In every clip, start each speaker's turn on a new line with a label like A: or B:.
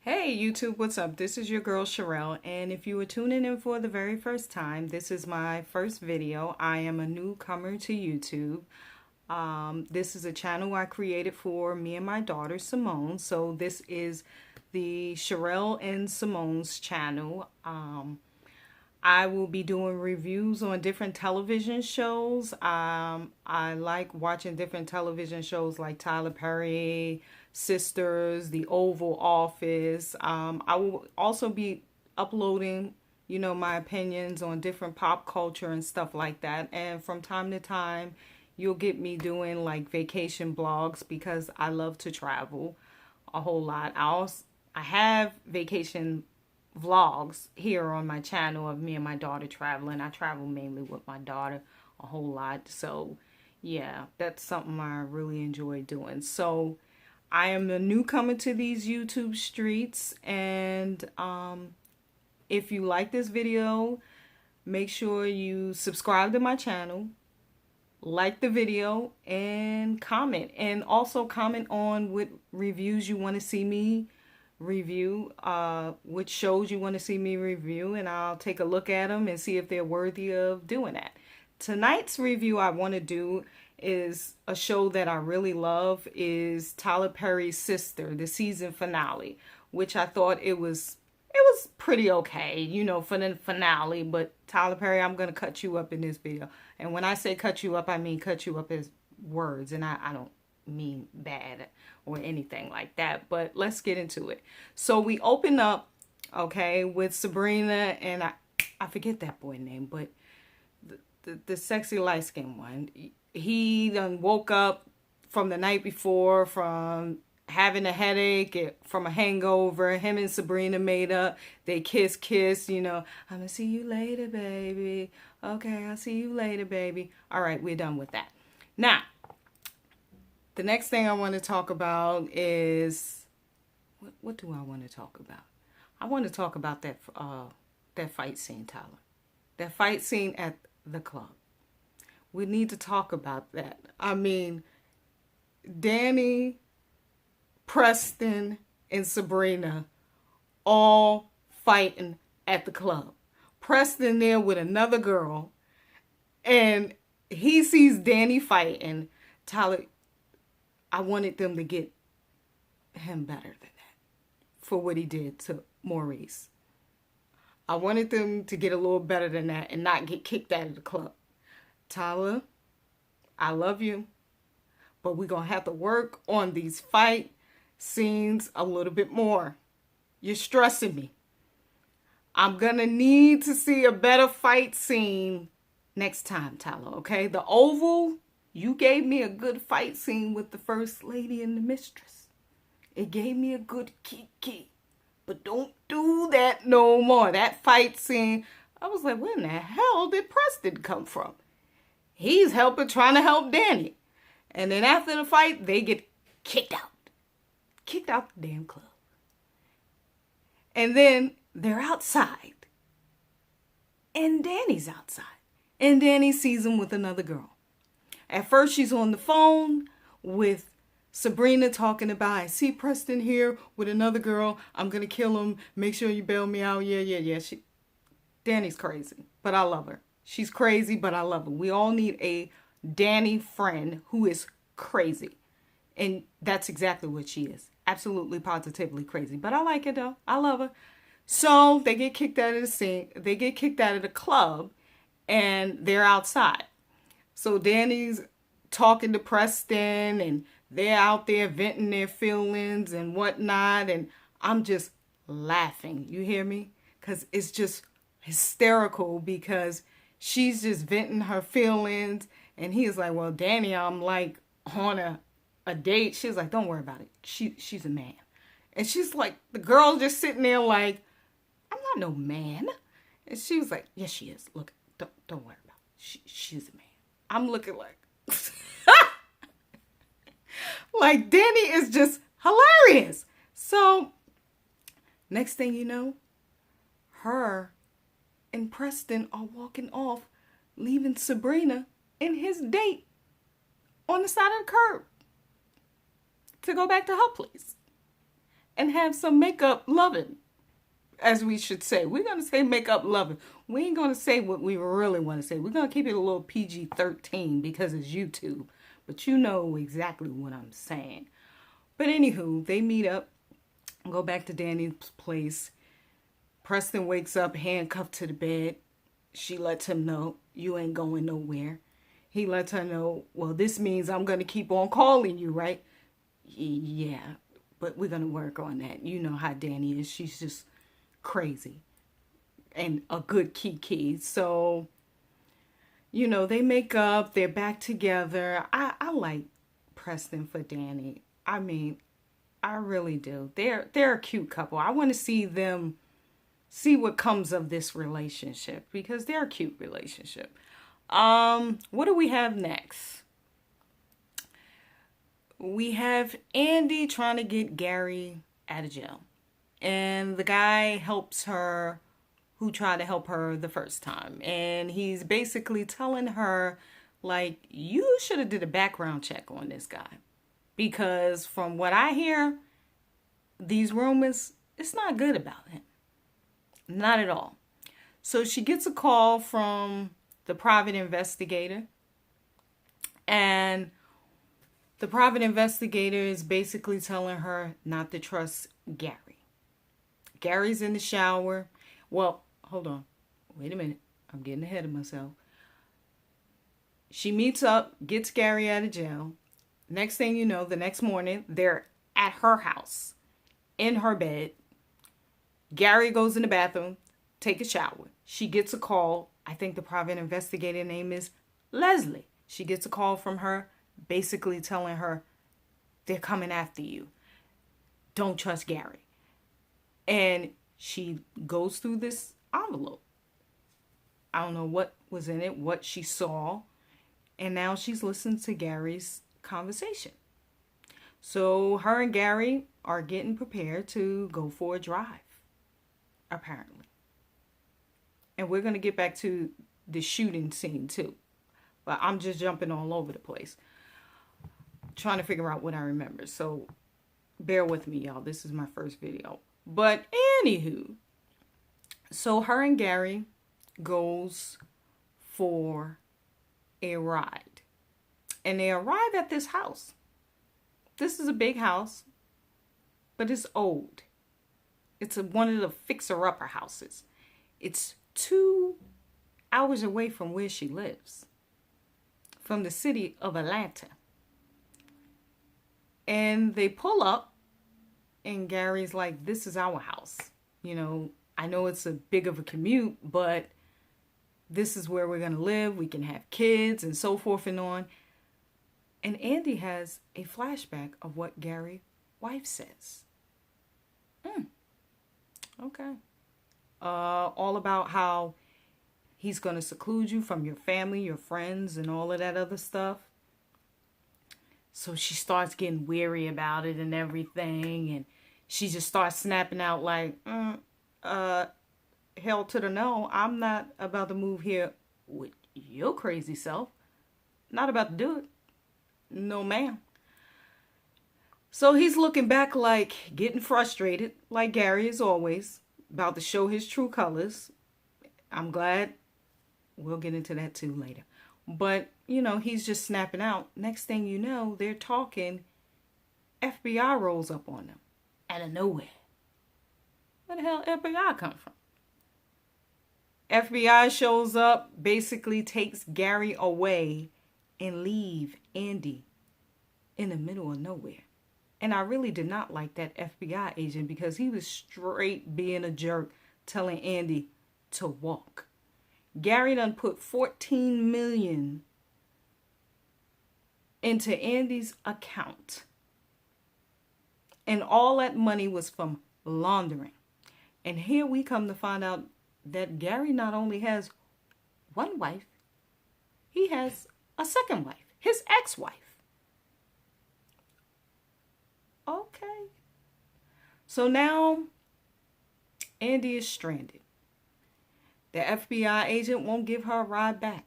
A: Hey YouTube, what's up? This is your girl Sherelle, and if you are tuning in for the very first time, this is my first video. I am a newcomer to YouTube. This is a channel I created for me and my daughter Simone. So this is the Sherelle and Simone's channel. I will be doing reviews on different television shows. I like watching different television shows like Tyler Perry, Sisters, The Oval Office. I will also be uploading, my opinions on different pop culture and stuff like that. And from time to time, you'll get me doing like vacation blogs because I love to travel a whole lot. I have vacation vlogs here on my channel of me and my daughter traveling. I travel mainly with my daughter a whole lot. So yeah, that's something I really enjoy doing. So I am a newcomer to these YouTube streets, and if you like this video, make sure you subscribe to my channel, like the video, and comment. And also comment on what reviews you want to see me review, which shows you want to see me review, and I'll take a look at them and see if they're worthy of doing that. Tonight's review I want to do is a show that I really love, is Tyler Perry's Sister, the season finale, which I thought it was pretty okay, for the finale. But Tyler Perry, I'm going to cut you up in this video. And when I say cut you up, I mean cut you up as words, and I don't mean bad or anything like that. But let's get into it. So we open up, okay, with Sabrina, and I forget that boy name, but the sexy light-skinned one. He done woke up from the night before from having a headache, from a hangover. Him and Sabrina made up. They kiss, I'm gonna see you later, baby. Okay, I'll see you later, baby. All right, we're done with that. Now, the next thing I want to talk about is, what do I want to talk about? I want to talk about that fight scene, Tyler. That fight scene at the club. We need to talk about that. I mean, Danny, Preston, and Sabrina all fighting at the club. Preston there with another girl, and he sees Danny fighting. Tyler, I wanted them to get him better than that for what he did to Maurice. I wanted them to get a little better than that and not get kicked out of the club. Tyler, I love you, but we're going to have to work on these fight scenes a little bit more. You're stressing me. I'm going to need to see a better fight scene next time, Tyler, okay? The Oval, you gave me a good fight scene with the First Lady and the Mistress. It gave me a good kiki. But don't do that no more. That fight scene, I was like, where in the hell did Preston come from? He's trying to help Danny. And then after the fight, they get kicked out. Kicked out the damn club. And then they're outside. And Danny's outside. And Danny sees him with another girl. At first, she's on the phone with Sabrina talking about, I see Preston here with another girl. I'm going to kill him. Make sure you bail me out. Yeah. Danny's crazy, but I love her. She's crazy, but I love her. We all need a Danny friend who is crazy. And that's exactly what she is. Absolutely, positively crazy. But I like it, though. I love her. So they get kicked out of the scene. They get kicked out of the club, and they're outside. So Danny's talking to Preston, and they're out there venting their feelings and whatnot. And I'm just laughing. You hear me? Because it's just hysterical, because she's just venting her feelings. And he's like, well, Danny, I'm like on a date. She's like, don't worry about it. She's a man. And she's like, the girl just sitting there like, I'm not no man. And she was like, yes, she is. Look, don't worry about it. She's a man. I'm looking like, like Danny is just hilarious. So next thing you know, her and Preston are walking off, leaving Sabrina and his date on the side of the curb to go back to her place. and have some makeup loving, as we should say. We're going to say makeup loving. We ain't going to say what we really want to say. We're going to keep it a little PG-13 because it's YouTube. But you know exactly what I'm saying. But anywho, they meet up, go back to Danny's place. Preston wakes up handcuffed to the bed. She lets him know, you ain't going nowhere. He lets her know, well, this means I'm going to keep on calling you, right? Yeah, but we're going to work on that. You know how Danny is. She's just crazy and a good kiki. So, you know, they make up. They're back together. I like Preston for Danny. I mean, I really do. They're a cute couple. I want to see them, see what comes of this relationship because they're a cute relationship. What do we have next? We have Andy trying to get Gary out of jail. And the guy helps her who tried to help her the first time. And he's basically telling her, like, you should have did a background check on this guy. Because from what I hear, these rumors, it's not good about him. Not at all. So she gets a call from the private investigator. And the private investigator is basically telling her not to trust Gary. Gary's in the shower. Well, hold on. Wait a minute. I'm getting ahead of myself. She meets up, gets Gary out of jail. Next thing you know, the next morning, they're at her house, in her bed. Gary goes in the bathroom, take a shower. She gets a call. I think the private investigator name is Leslie. She gets a call from her, basically telling her, they're coming after you. Don't trust Gary. And she goes through this envelope. I don't know what was in it, what she saw. And now she's listening to Gary's conversation. So her and Gary are getting prepared to go for a drive, apparently. And we're going to get back to the shooting scene too. But I'm just jumping all over the place, trying to figure out what I remember. So bear with me, y'all. This is my first video. But anywho, so her and Gary goes for a ride. And they arrive at this house. This is a big house, but it's old. It's one of the fixer-upper houses. It's 2 hours away from where she lives, from the city of Atlanta. And they pull up, and Gary's like, this is our house. You know, I know it's a big of a commute, but this is where we're going to live. We can have kids and so forth and on. And Andy has a flashback of what Gary's wife says. Okay. All about how he's going to seclude you from your family, your friends, and all of that other stuff. So she starts getting weary about it and everything. And she just starts snapping out like, hell to the no. I'm not about to move here with your crazy self. Not about to do it. No, ma'am. So he's looking back like getting frustrated, like Gary is always, about to show his true colors. I'm glad we'll get into that too later. But, you know, he's just snapping out. Next thing you know, they're talking. FBI rolls up on them out of nowhere. Where the hell FBI come from? FBI shows up, basically takes Gary away and leave Andy in the middle of nowhere. And I really did not like that FBI agent because he was straight being a jerk, telling Andy to walk. Gary done put $14 million into Andy's account. And all that money was from laundering. And here we come to find out that Gary not only has one wife, he has a second wife, his ex-wife. Okay. So now Andy is stranded. The FBI agent won't give her a ride back.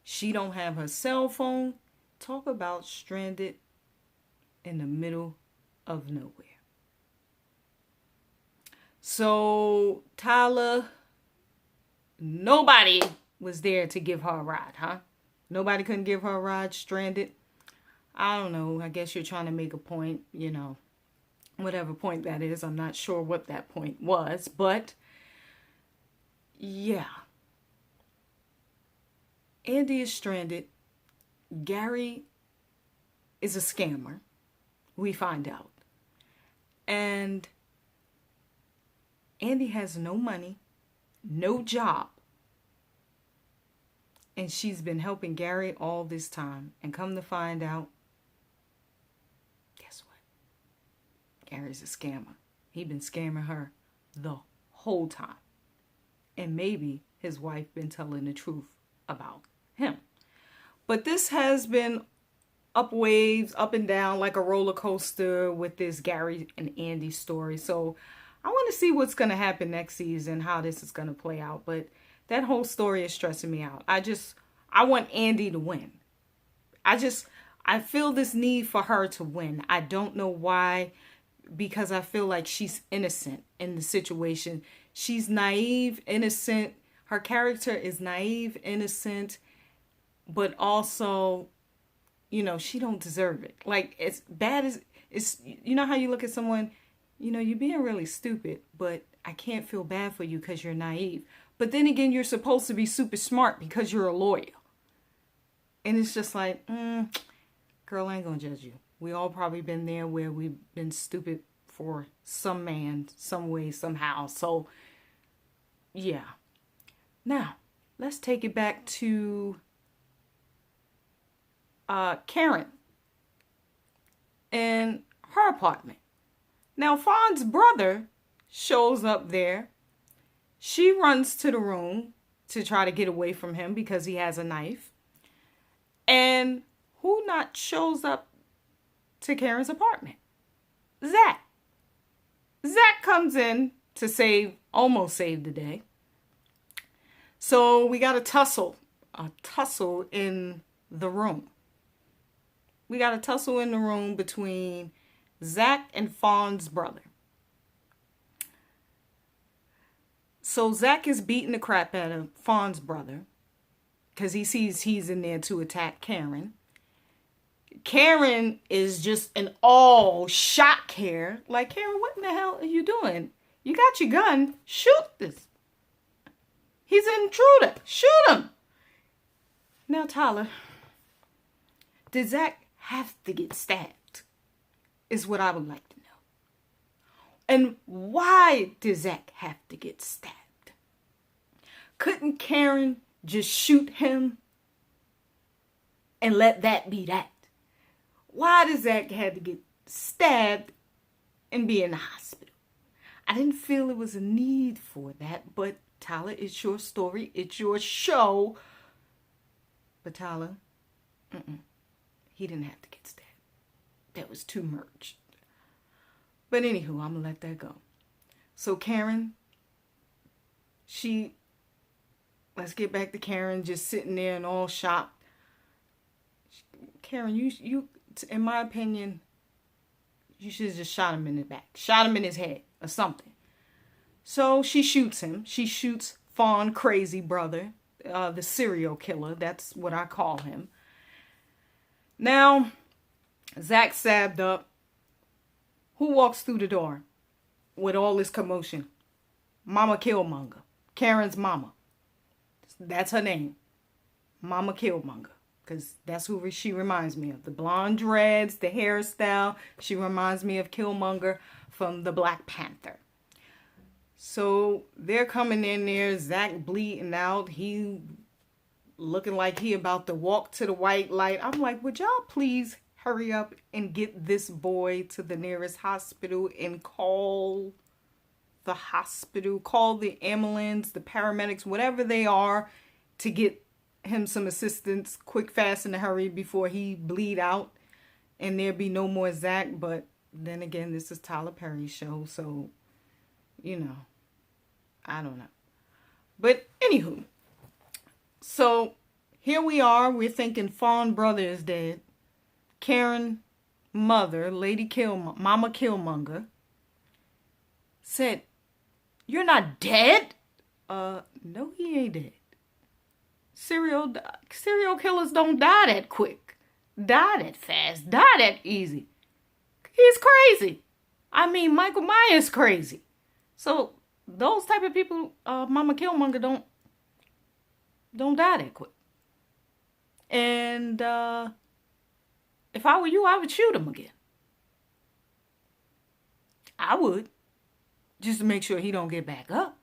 A: She don't have her cell phone. Talk about stranded in the middle of nowhere. So Tyler, nobody was there to give her a ride, huh? Nobody couldn't give her a ride, stranded. I don't know. I guess you're trying to make a point, you know, whatever point that is. I'm not sure what that point was, but yeah. Andy is stranded. Gary is a scammer, we find out. And Andy has no money, no job. And she's been helping Gary all this time. And come to find out, guess what? Gary's a scammer. He's been scamming her the whole time. And maybe his wife been telling the truth about him. But this has been up waves, up and down, like a roller coaster with this Gary and Andy story. So I want to see what's going to happen next season, how this is going to play out. But that whole story is stressing me out. I want Andy to win. I feel this need for her to win. I don't know why, because I feel like she's innocent in the situation. She's naive, innocent. Her character is naive, innocent, but also, you know, she don't deserve it. Like, as bad as it's, you know how you look at someone, you know, you're being really stupid, but I can't feel bad for you because you're naive. But then again, you're supposed to be super smart because you're a lawyer. And it's just like, girl, I ain't gonna judge you. We all probably been there where we've been stupid for some man, some way, somehow. So, yeah. Now, let's take it back to Karen and her apartment. Now, Fawn's brother shows up there. She runs to the room to try to get away from him because he has a knife. And who not shows up to Karen's apartment? Zach. Zach comes in to almost save the day. So we got a tussle in the room. We got a tussle in the room between Zach and Fawn's brother. So Zach is beating the crap out of Fawn's brother because he sees he's in there to attack Karen. Karen is just in all shock here. Like, Karen, what in the hell are you doing? You got your gun. Shoot this. He's an intruder. Shoot him. Now, Tyler, did Zach have to get stabbed? Is what I would like to know. And why did Zach have to get stabbed? Couldn't Karen just shoot him and let that be that? Why does Zach have to get stabbed and be in the hospital? I didn't feel it was a need for that, but Tyler, it's your story, it's your show. But Tyler, he didn't have to get stabbed. That was too much. But anywho, I'm going to let that go. So Karen, let's get back to Karen just sitting there and all shocked. Karen, you, in my opinion, you should have just shot him in the back. Shot him in his head or something. So she shoots him. She shoots Fawn Crazy brother, the serial killer. That's what I call him. Now, Zach stabbed up. Who walks through the door with all this commotion? Mama Killmonger. Karen's mama. That's her name. Mama Killmonger. Because that's who she reminds me of. The blonde dreads, the hairstyle. She reminds me of Killmonger from the Black Panther. So they're coming in there. Zach bleeding out. He looking like he about to walk to the white light. I'm like, would y'all please hurry up and get this boy to the nearest hospital and call the hospital, call the ambulance, the paramedics, whatever they are, to get him some assistance quick, fast, in a hurry before he bleed out and there be no more Zach. But then again, this is Tyler Perry's show, so, you know, I don't know. But anywho, so here we are. We're thinking Fawn brother is dead. Karen mother, Mama Killmonger, said, You're not dead? No, he ain't dead. Serial killers don't die that quick, die that fast, die that easy. He's crazy. I mean, Michael Myers crazy. So those type of people, Mama Killmonger don't die that quick. And if I were you, I would shoot him again. I would, just to make sure he don't get back up.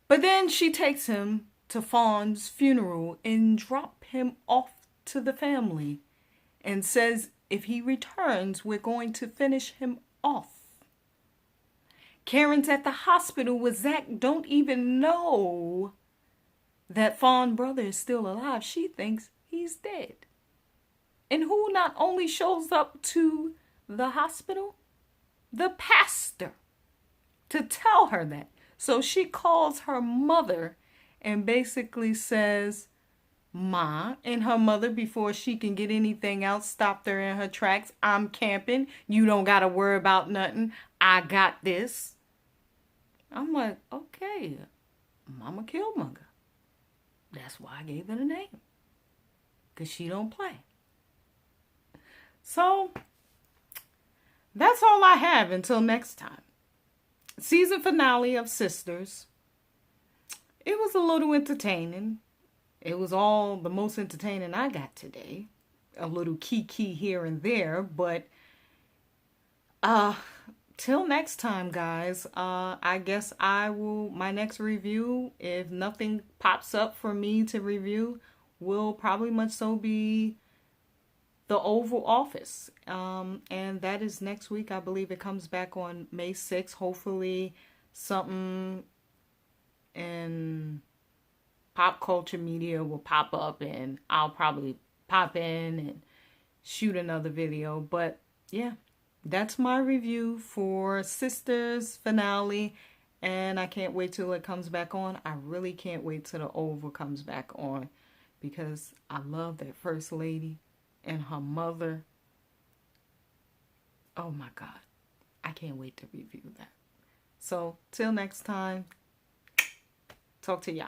A: But then she takes him to Fawn's funeral and drop him off to the family and says if he returns, we're going to finish him off. Karen's at the hospital with Zach, don't even know that Fawn brother is still alive. She thinks he's dead. And who not only shows up to the hospital? The pastor, to tell her that. So she calls her mother and basically says, Ma, and her mother, before she can get anything else, stopped her in her tracks. I'm camping. You don't got to worry about nothing. I got this. I'm like, okay, Mama Killmonger. That's why I gave her the name. Because she don't play. So, that's all I have until next time. Season finale of Sisters. It was a little entertaining. It was all the most entertaining I got today. A little key here and there, but till next time, guys. I guess my next review, if nothing pops up for me to review, will probably much so be The Oval Office. And that is next week. I believe it comes back on May 6th. Hopefully something in pop culture media will pop up and I'll probably pop in and shoot another video. But yeah, that's my review for Sisters finale. And I can't wait till it comes back on. I really can't wait till The Oval comes back on, because I love that first lady and her mother. Oh my God. I can't wait to review that. So till next time, talk to y'all.